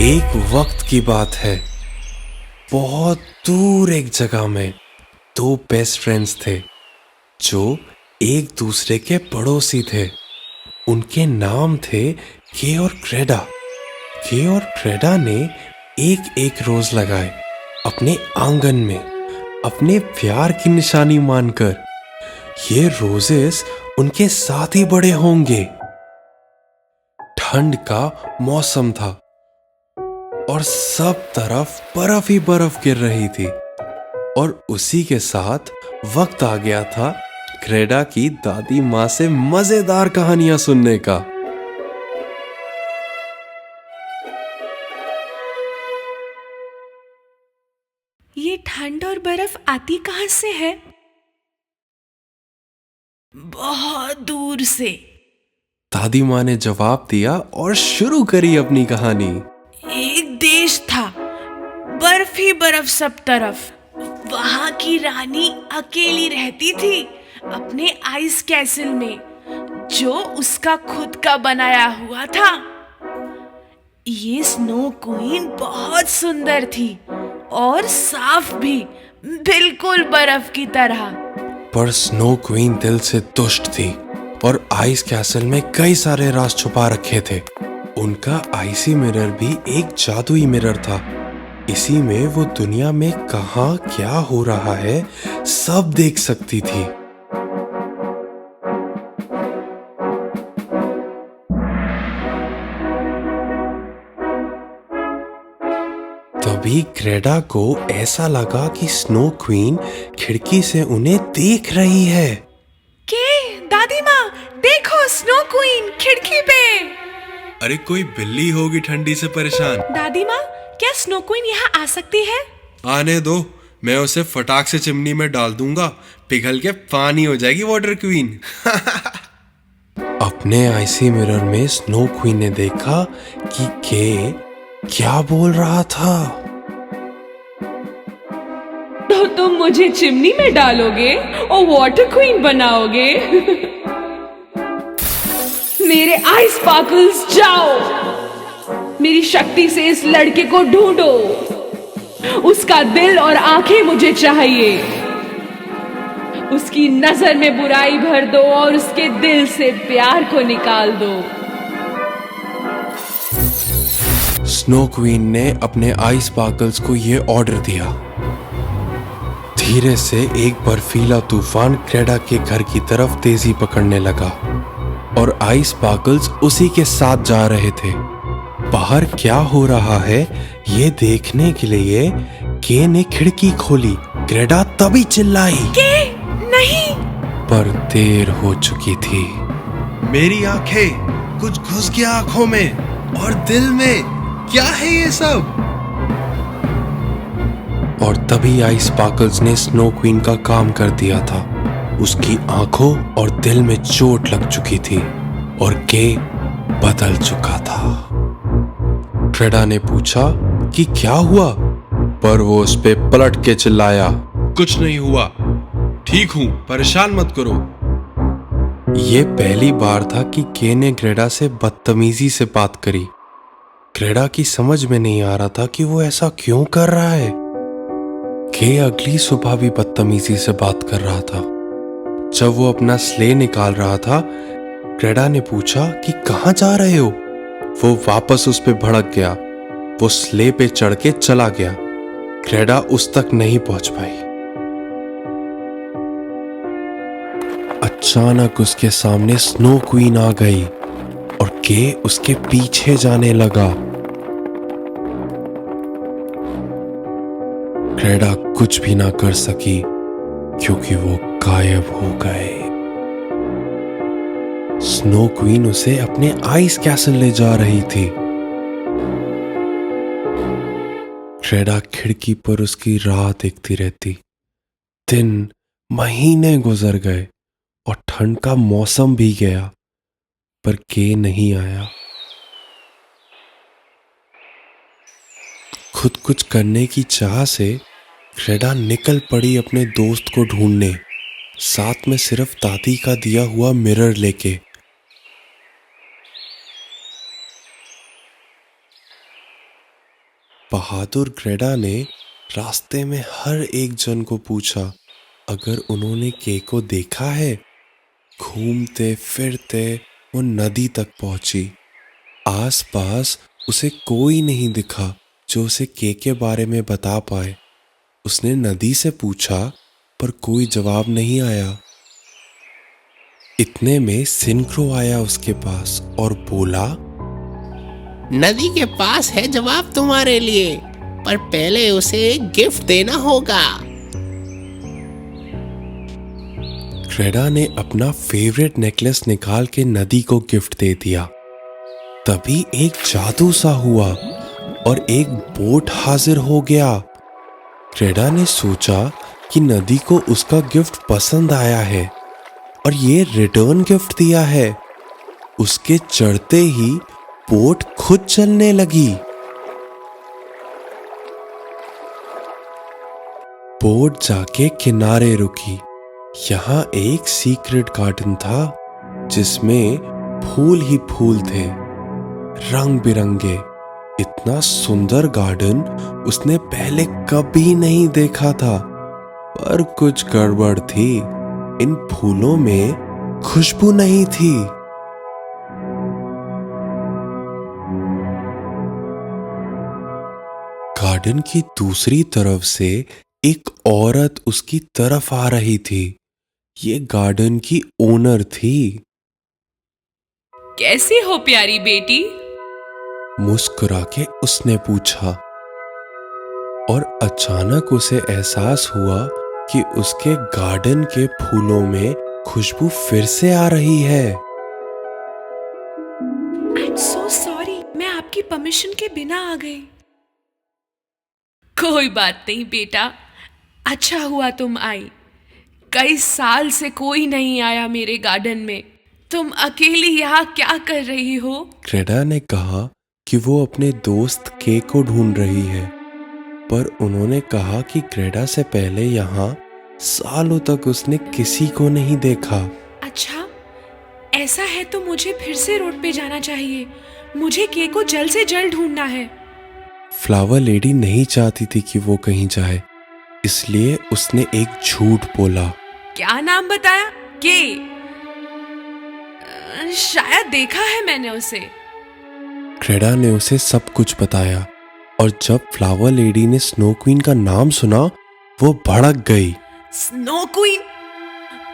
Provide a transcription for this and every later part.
एक वक्त की बात है। बहुत दूर एक जगह में दो बेस्ट फ्रेंड्स थे जो एक दूसरे के पड़ोसी थे। उनके नाम थे के और क्रेडा। के और क्रेडा ने एक एक रोज लगाए अपने आंगन में, अपने प्यार की निशानी मानकर। ये रोजेस उनके साथ ही बड़े होंगे। ठंड का मौसम था और सब तरफ बर्फ ही बर्फ गिर रही थी। और उसी के साथ वक्त आ गया था क्रेडा की दादी माँ से मजेदार कहानियां सुनने का। ये ठंड और बर्फ आती कहाँ से है? बहुत दूर से। दादी माँ ने जवाब दिया और शुरू करी अपनी कहानी। एक देश था, बर्फ ही बर्फ सब तरफ। वहां की रानी अकेली रहती थी अपने आइस कैसल में, जो उसका खुद का बनाया हुआ था। ये स्नो क्वीन बहुत सुंदर थी और साफ भी, बिल्कुल बर्फ की तरह। पर स्नो क्वीन दिल से दुष्ट थी और आइस कैसल में कई सारे राज छुपा रखे थे। उनका आइसी मिरर भी एक जादुई मिरर था। इसी में वो दुनिया में कहाँ क्या हो रहा है सब देख सकती थी। तभी क्रेडा को ऐसा लगा कि स्नो क्वीन खिड़की से उन्हें देख रही है। के दादी माँ, देखो स्नो क्वीन खिड़की पे। अरे कोई बिल्ली होगी ठंडी से परेशान। दादी माँ, क्या स्नो क्वीन यहाँ आ सकती है? आने दो, मैं उसे फटाक से चिमनी में डाल दूंगा, पिघल के पानी हो जाएगी वाटर क्वीन। अपने आईसी मिरर में स्नो क्वीन ने देखा कि के क्या बोल रहा था। तो तुम मुझे चिमनी में डालोगे और वाटर क्वीन बनाओगे? मेरे आइस स्पार्कल्स, जाओ मेरी शक्ति से इस लड़के को ढूंढो। उसका दिल और आंखें मुझे चाहिए। उसकी नजर में बुराई भर दो और उसके दिल से प्यार को निकाल दो। स्नो क्वीन ने अपने आइस स्पार्कल्स को यह ऑर्डर दिया। धीरे से एक बर्फीला तूफान क्रेडा के घर की तरफ तेजी पकड़ने लगा और आइस स्पार्कल्स उसी के साथ जा रहे थे। बाहर क्या हो रहा है ये देखने के लिए के ने खिड़की खोली। क्रेडा तभी चिल्लाई, के नहीं। पर देर हो चुकी थी। मेरी आंखें, कुछ घुस गया आंखों में और दिल में। क्या है ये सब? और तभी आइस स्पार्कल्स ने स्नो क्वीन का काम कर दिया था। उसकी आंखों और दिल में चोट लग चुकी थी और के बदल चुका था। क्रेडा ने पूछा कि क्या हुआ, पर वो उस पे पलट के चिल्लाया, कुछ नहीं हुआ, ठीक हूं, परेशान मत करो। ये पहली बार था कि के ने क्रेडा से बदतमीजी से बात करी। क्रेडा की समझ में नहीं आ रहा था कि वो ऐसा क्यों कर रहा है। के अगली सुबह भी बदतमीजी से बात कर रहा था। जब वो अपना स्ले निकाल रहा था, क्रेडा ने पूछा कि कहाँ जा रहे हो। वो वापस उस पे भड़क गया। वो स्ले पे चढ़ के चला गया। क्रेडा उस तक नहीं पहुंच पाई। अचानक उसके सामने स्नो क्वीन आ गई और के उसके पीछे जाने लगा। क्रेडा कुछ भी ना कर सकी क्योंकि वो गायब हो गए। स्नो क्वीन उसे अपने आइस कैसल ले जा रही थी। क्रेडा खिड़की पर उसकी राह देखती रहती। दिन, महीने गुजर गए और ठंड का मौसम भी गया, पर के नहीं आया। खुद कुछ करने की चाह से क्रेडा निकल पड़ी अपने दोस्त को ढूंढने, साथ में सिर्फ दादी का दिया हुआ मिरर लेके। बहादुर ग्रेडा ने रास्ते में हर एक जन को पूछा अगर उन्होंने के को देखा है। घूमते फिरते वो नदी तक पहुंची। आसपास उसे कोई नहीं दिखा जो उसे के बारे में बता पाए। उसने नदी से पूछा पर कोई जवाब नहीं आया। इतने में सिनक्रो आया उसके पास और बोला, नदी के पास है जवाब तुम्हारे लिए, पर पहले उसे एक गिफ्ट देना होगा। ग्रेडा ने अपना फेवरेट नेकलेस निकाल के नदी को गिफ्ट दे दिया। तभी एक जादू सा हुआ और एक बोट हाजिर हो गया। ग्रेडा ने सोचा कि नदी को उसका गिफ्ट पसंद आया है और ये रिटर्न गिफ्ट दिया है। उसके चढ़ते ही बोट खुद चलने लगी। बोट जाके किनारे रुकी। यहाँ एक सीक्रेट गार्डन था जिसमें फूल ही फूल थे, रंग बिरंगे। इतना सुंदर गार्डन उसने पहले कभी नहीं देखा था। पर कुछ गड़बड़ थी, इन फूलों में खुशबू नहीं थी। गार्डन की दूसरी तरफ से एक औरत उसकी तरफ आ रही थी। ये गार्डन की ओनर थी। कैसी हो प्यारी बेटी? मुस्कुरा के उसने पूछा और अचानक उसे एहसास हुआ कि उसके गार्डन के फूलों में खुशबू फिर से आ रही है। आई एम सो सॉरी, मैं आपकी परमिशन के बिना आ गई। कोई बात नहीं बेटा, अच्छा हुआ तुम आई। कई साल से कोई नहीं आया मेरे गार्डन में। तुम अकेली यहाँ क्या कर रही हो? ग्रेडा ने कहा कि वो अपने दोस्त के को ढूंढ रही है, पर उन्होंने कहा कि ग्रेडा से पहले यहाँ सालों तक उसने किसी को नहीं देखा। अच्छा, ऐसा है तो मुझे फिर से रोड पे जाना चाहिए। मुझे के को जल्द से जल्द ढूंढना है। फ्लावर लेडी नहीं चाहती थी कि वो कहीं जाए, इसलिए उसने एक झूठ बोला। क्या नाम बताया? के? शायद देखा है मैंने उसे। ग्रेडा ने उसे सब कुछ बताया और जब फ्लावर लेडी ने स्नो क्वीन का नाम सुना वो भड़क गई। Snow queen?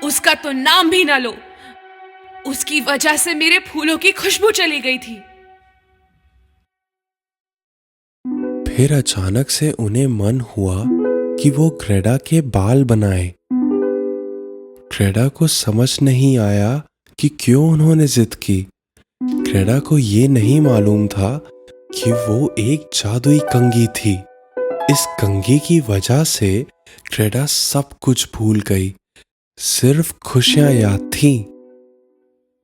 उसका तो नाम भी ना लो। उसकी वजह से मेरे फूलों की खुशबू चली गई थी। फिर अचानक से उन्हें मन हुआ कि वो ग्रेडा के बाल बनाए। ग्रेडा को समझ नहीं आया कि क्यों उन्होंने जिद की। ग्रेडा को ये नहीं मालूम था कि वो एक जादुई कंघी थी। इस कंघी की वजह से ग्रेडा सब कुछ भूल गई, सिर्फ खुशियां याद थी।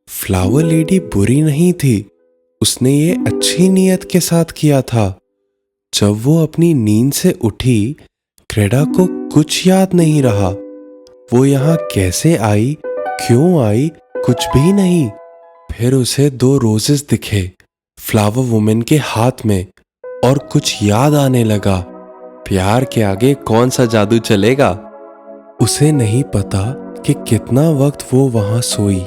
फ्लावर लेडी बुरी नहीं थी, उसने ये अच्छी नीयत के साथ किया था। जब वो अपनी नींद से उठी, ग्रेडा को कुछ याद नहीं रहा। वो यहाँ कैसे आई, क्यों आई, कुछ भी नहीं। फिर उसे 2 रोजेस दिखे फ्लावर वुमेन के हाथ में और कुछ याद आने लगा। प्यार के आगे कौन सा जादू चलेगा। उसे नहीं पता कि कितना वक्त वो वहां सोई,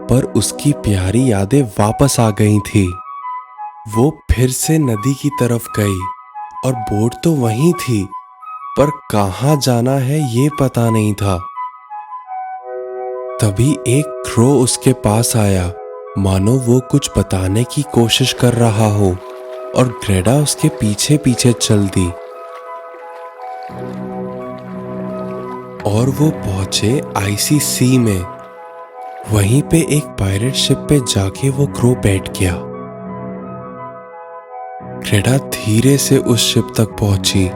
पर उसकी प्यारी यादें वापस आ गई थी। वो फिर से नदी की तरफ गई और बोट तो वहीं थी, पर कहाँ जाना है ये पता नहीं था। तभी एक क्रो उसके पास आया, मानो वो कुछ बताने की कोशिश कर रहा हो, और ग्रेडा उसके पीछे पीछे चल दी। और वो पहुंचे आइसी सी में। वहीं पे एक पायरेट शिप पे जाके वो क्रो बैठ गया। ग्रेडा धीरे से उस शिप तक पहुंची।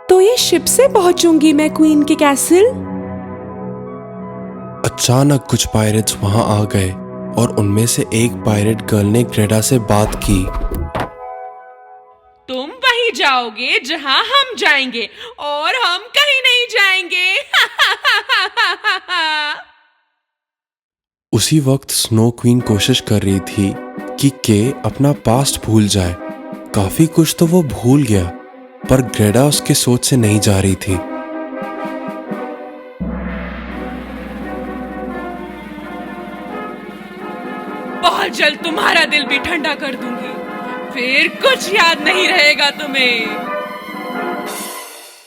तो ये शिप से पहुंचूंगी मैं क्वीन के कैसल? अचानक कुछ पायरेट्स वहां आ गए और उनमें से एक पायरेट गर्ल ने ग्रेडा से बात की। तुम वहीं जाओगे जहां हम जाएंगे और हम कहीं नहीं जाएंगे। उसी वक्त स्नो क्वीन कोशिश कर रही थी कि के अपना पास्ट भूल जाए, काफी कुछ तो वो भूल गया, पर ग्रेडा उसके सोच से नहीं जा रही थी। बहुत जल्द तुम्हारा दिल भी ठंडा कर दूंगी, फिर कुछ याद नहीं रहेगा तुम्हें।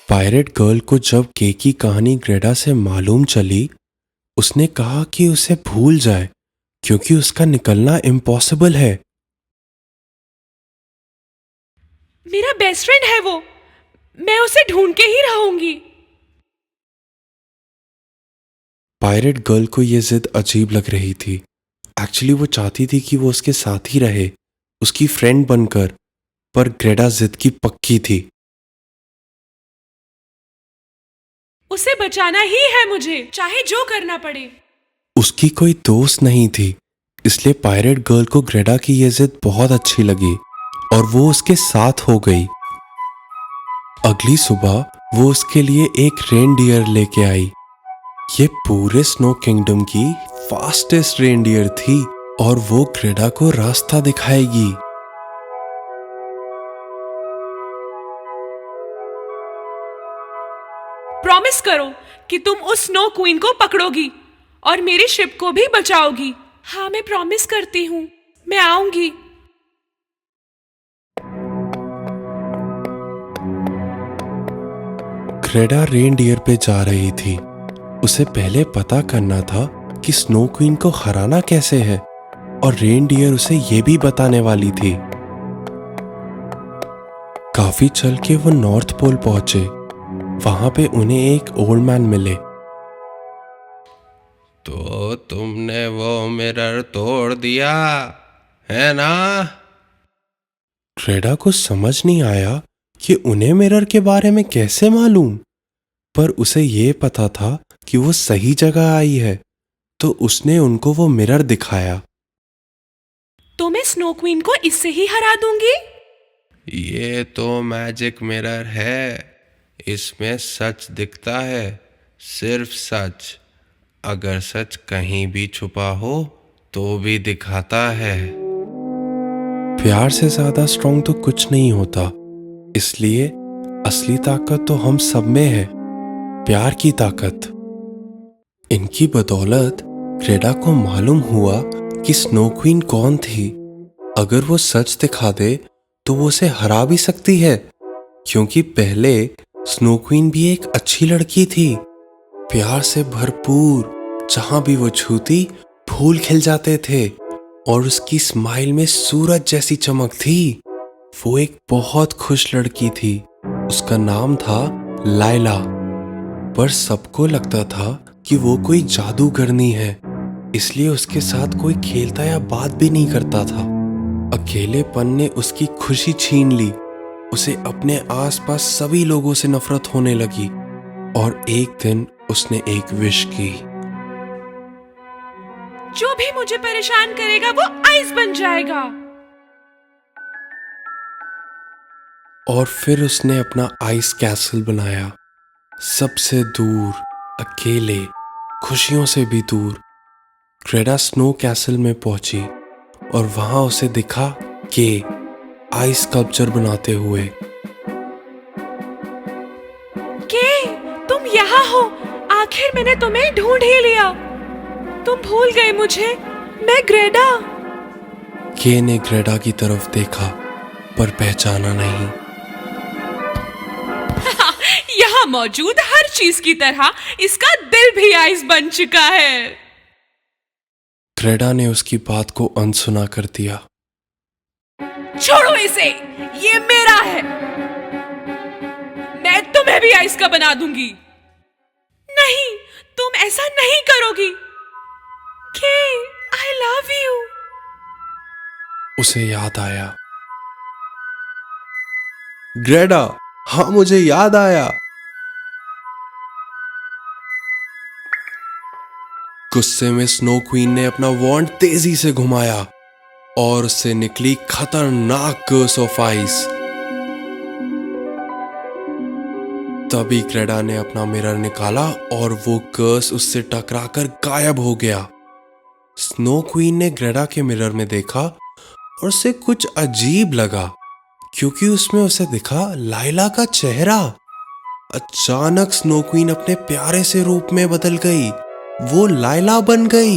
पायरेट गर्ल को जब के की कहानी ग्रेडा से मालूम चली, उसने कहा कि उसे भूल जाए क्योंकि उसका निकलना इम्पॉसिबल है। मेरा बेस्ट फ्रेंड है वो, मैं उसे ढूंढ के ही रहूंगी। पायरेट गर्ल को यह जिद अजीब लग रही थी। एक्चुअली वो चाहती थी कि वो उसके साथ ही रहे, उसकी फ्रेंड बनकर, पर ग्रेडा जिद की पक्की थी। उसे बचाना ही है मुझे, चाहे जो करना पड़े। उसकी कोई दोस्त नहीं थी, इसलिए पायरेट गर्ल को ग्रेडा की यह जिद बहुत अच्छी लगी और वो उसके साथ हो गई। अगली सुबह वो उसके लिए एक रेनडियर लेके आई। ये पूरे स्नो किंगडम की फास्टेस्ट रेनडियर थी और वो ग्रेडा को रास्ता दिखाएगी। प्रॉमिस करो कि तुम उस स्नो क्वीन को पकड़ोगी और मेरी शिप को भी बचाओगी। हाँ, मैं प्रॉमिस करती हूँ, मैं आऊंगी। ग्रेडा रेनडियर पे जा रही थी। उसे पहले पता करना था कि स्नो क्वीन को हराना कैसे है, और रेनडियर उसे ये भी बताने वाली थी। काफी चल के वो नॉर्थ पोल पहुंचे। वहां पे उन्हें एक ओल्ड मैन मिले। तो तुमने वो मिरर तोड़ दिया है ना? ग्रेडा को समझ नहीं आया कि उन्हें मिरर के बारे में कैसे मालूम, पर उसे ये पता था कि वो सही जगह आई है, तो उसने उनको वो मिरर दिखाया। तो मैं स्नो क्वीन को इससे ही हरा दूंगी। ये तो मैजिक मिरर है, इसमें सच दिखता है, सिर्फ सच। अगर सच कहीं भी छुपा हो तो भी दिखाता है। प्यार से ज्यादा स्ट्रॉन्ग तो कुछ नहीं होता, इसलिए असली ताकत तो हम सब में है, प्यार की ताकत। इनकी बदौलत ग्रेडा को मालूम हुआ कि स्नो क्वीन कौन थी। अगर वो सच दिखा दे तो वो उसे हरा भी सकती है, क्योंकि पहले स्नो क्वीन भी एक अच्छी लड़की थी, प्यार से भरपूर। जहां भी वो छूती फूल खिल जाते थे और उसकी स्माइल में सूरज जैसी चमक थी। वो एक बहुत खुश लड़की थी। उसका नाम था लाइला, पर सबको लगता था कि वो कोई जादूगरनी है, इसलिए उसके साथ कोई खेलता या बात भी नहीं करता था। अकेलेपन ने उसकी खुशी छीन ली। उसे अपने आसपास सभी लोगों से नफरत होने लगी और एक दिन उसने एक विश की। जो भी मुझे परेशान करेगा वो आइस बन जाएगा। और फिर उसने अपना आइस कैसल बनाया, सबसे दूर, अकेले, खुशियों से भी दूर। ग्रेडा स्नो कैसल में पहुंची और वहां उसे दिखा के आइस स्कल्पचर बनाते हुए। के तुम यहाँ हो, आखिर मैंने तुम्हें ढूंढ ही लिया। तुम भूल गए मुझे, मैं ग्रेडा। के ने ग्रेडा की तरफ देखा पर पहचाना नहीं। यहाँ मौजूद हर चीज की तरह इसका दिल भी आइस बन चुका है। ग्रेडा ने उसकी बात को अनसुना कर दिया। छोड़ो इसे, ये मेरा है। मैं तुम्हें भी आइस का बना दूंगी। नहीं, तुम ऐसा नहीं करोगी। के, I love you। उसे याद आया। ग्रेडा, हाँ मुझे याद आया। गुस्से में स्नो क्वीन ने अपना वॉन्ड तेजी से घुमाया और उससे निकली खतरनाक कर्स ऑफ आइस। तभी ग्रेडा ने अपना मिरर निकाला और वो कर्स उससे टकराकर गायब हो गया। स्नो क्वीन ने ग्रेडा के मिरर में देखा और उसे कुछ अजीब लगा, क्योंकि उसमें उसे दिखा लायला का चेहरा। अचानक स्नो क्वीन अपने प्यारे से रूप में बदल गई। वो लायला बन गई।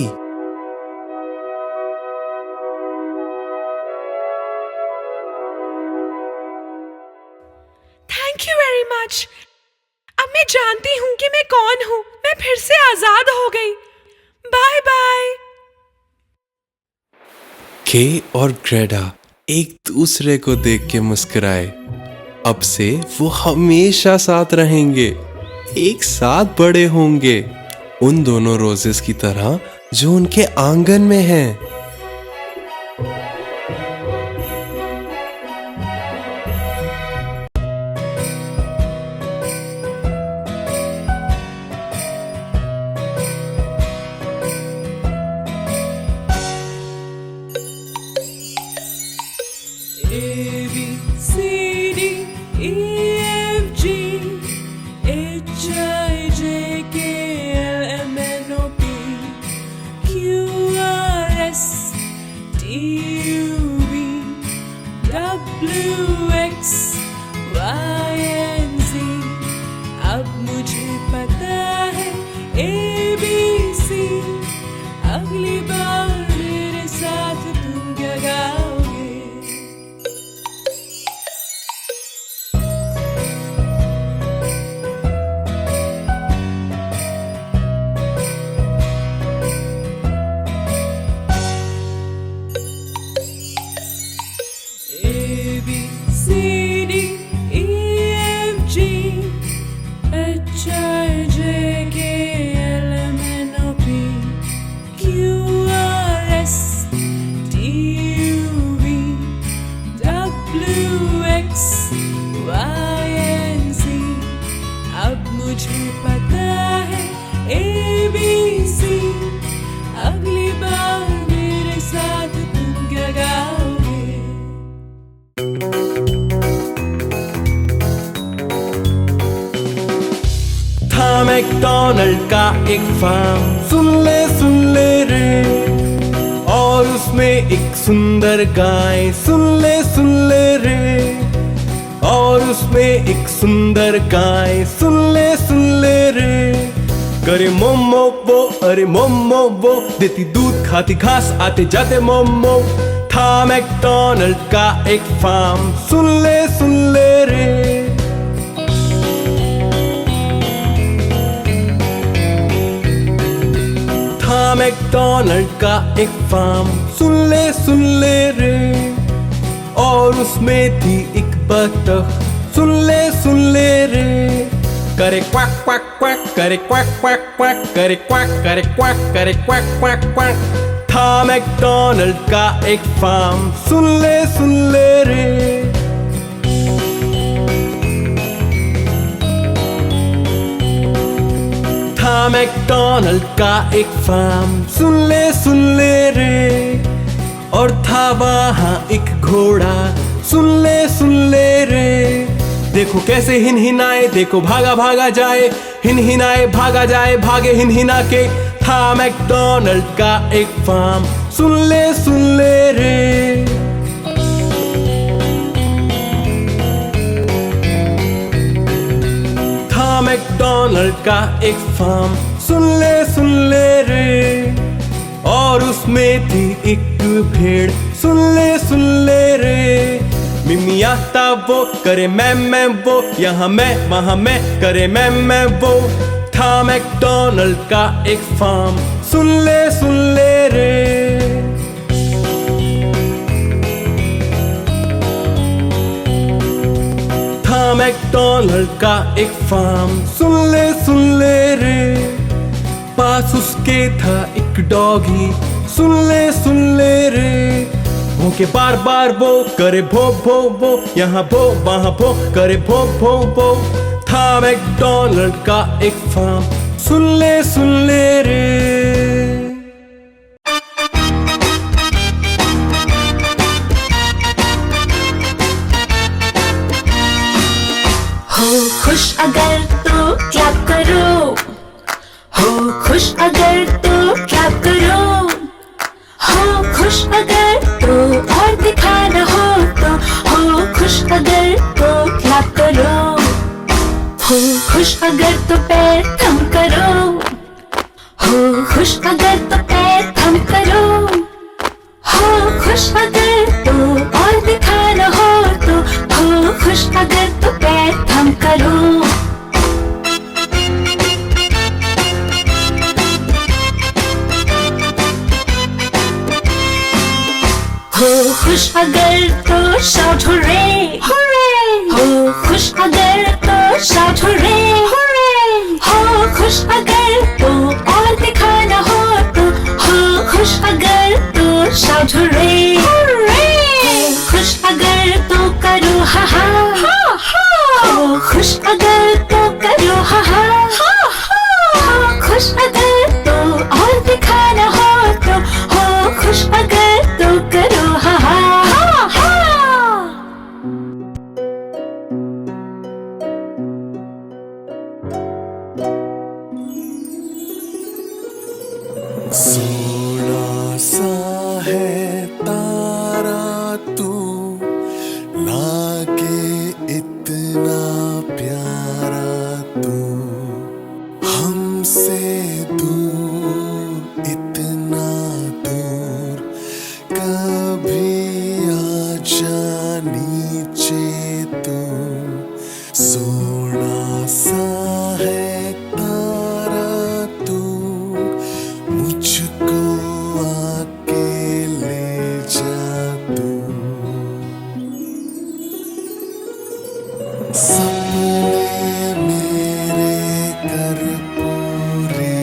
Thank you very much. अब मैं जानती हूँ कि मैं कौन हूँ। मैं फिर से आजाद हो गई। Bye bye. के और ग्रेडा एक दूसरे को देख के मुस्कुराए। अब से वो हमेशा साथ रहेंगे, एक साथ बड़े होंगे, उन दोनों रोजेस की तरह जो उनके आंगन में हैं। अब मुझे पता है ABC। अगली बार मेरे साथ तुम क्या गाओगे? अब मुझे पता है ABC। अगली बार मेरे साथ तुम क्या गाओगे? था मैकडॉनल्ड का एक फार्म, सुन ले रे, और उसमें एक सुंदर गाय, सुन ले रे, और उसमें एक सुंदर गाय, सुन ले रे, करे मोमो वो, अरे मोमो वो, देती दूध खाती घास आते जाते मोमो। था मैकडॉनल्ड का एक फार्म, सुन ले रे। था मैकडॉनल्ड का एक फार्म, सुन ले रे, और उसमें थी एक बतख, सुन ले रे, करे क्वाक क्वाक क्वाक, करे क्वाक क्वाक क्वाक, करे क्वाक, करे क्वाक, करे क्वाक क्वाक क्वाक। था मैकडॉनल्ड का एक फार्म, सुन ले रे। था मैकडॉनल्ड का एक फार्म, सुन ले रे, और था वहाँ एक घोड़ा, सुन ले रे, देखो कैसे हिनहिनाए, देखो भागा भागा जाए, हिनहिनाए भागा जाए, भागे हिनहिना के। था मैकडॉनल्ड का एक फार्म, सुन ले रे। था मैकडॉनल्ड का एक फार्म, सुन ले रे, और उसमें थी एक भेड़, सुन ले रे, मिमिया था वो, करे मैं वो, यहाँ मैं वहाँ मैं, करे मैं वो। था मैकडॉनल्ड का एक फार्म, सुन ले रे। था मैकडॉनल्ड का एक फार्म, सुन ले रे, पास उसके था एक डॉगी, सुन ले रे, भौंके बार बार वो, करे भो भो, यहाँ भो वहाँ भो, करे भो भो। था मैकडॉनल्ड का एक फार्म, सुन ले रे। हो खुश अगर तो क्लैप करो, हो खुश अगर तो क्लैप करो, हो खुश अगर तो और दिखाना हो तो हो खुश अगर तो क्लैप करो, हो खुश अगर तो पैर थम करो, हो खुश अगर तो पैर थम करो, हो खुश अगर तो और दिखाना हो तो, हो खुश अगर तो पैर थम करो। हो खुश अगर तो शाउट हुर्रे, हो खुश अगर तो शाउट हुर्रे, हो खुश अगर तो और दिखाना हो तो, हो खुश अगर तो शाउट हुर्रे, हो खुश अगर तो करो हा हा, हो खुश अगर तो करो हा हा, हो खुश अगर तो और दिखाना हो तो, हो खुश अगर तो करो हा हा। सोना सा है तारा तू, लागे इतना प्यारा तू, हमसे दूर इतना दूर, कभी आ जा नीचे तू। सोना सा है तारा तू, मुझको आके ले जा तू। सपने मेरे कर पूरे,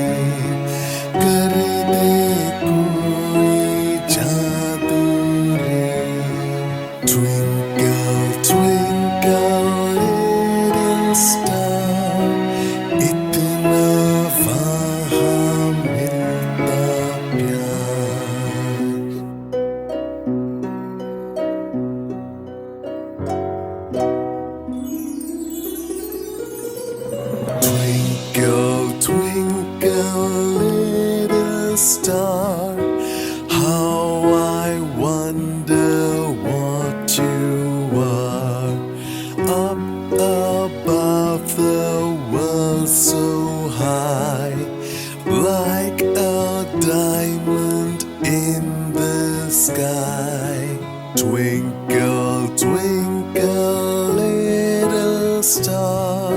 कर दे कोई जादू रे। Twinkle, twinkle little star, इतना वहाँ मिलता प्यार। Twinkle, twinkle little star, how I wonder what you are. Up above the world so high, like a diamond in the sky. Twinkle, twinkle little star,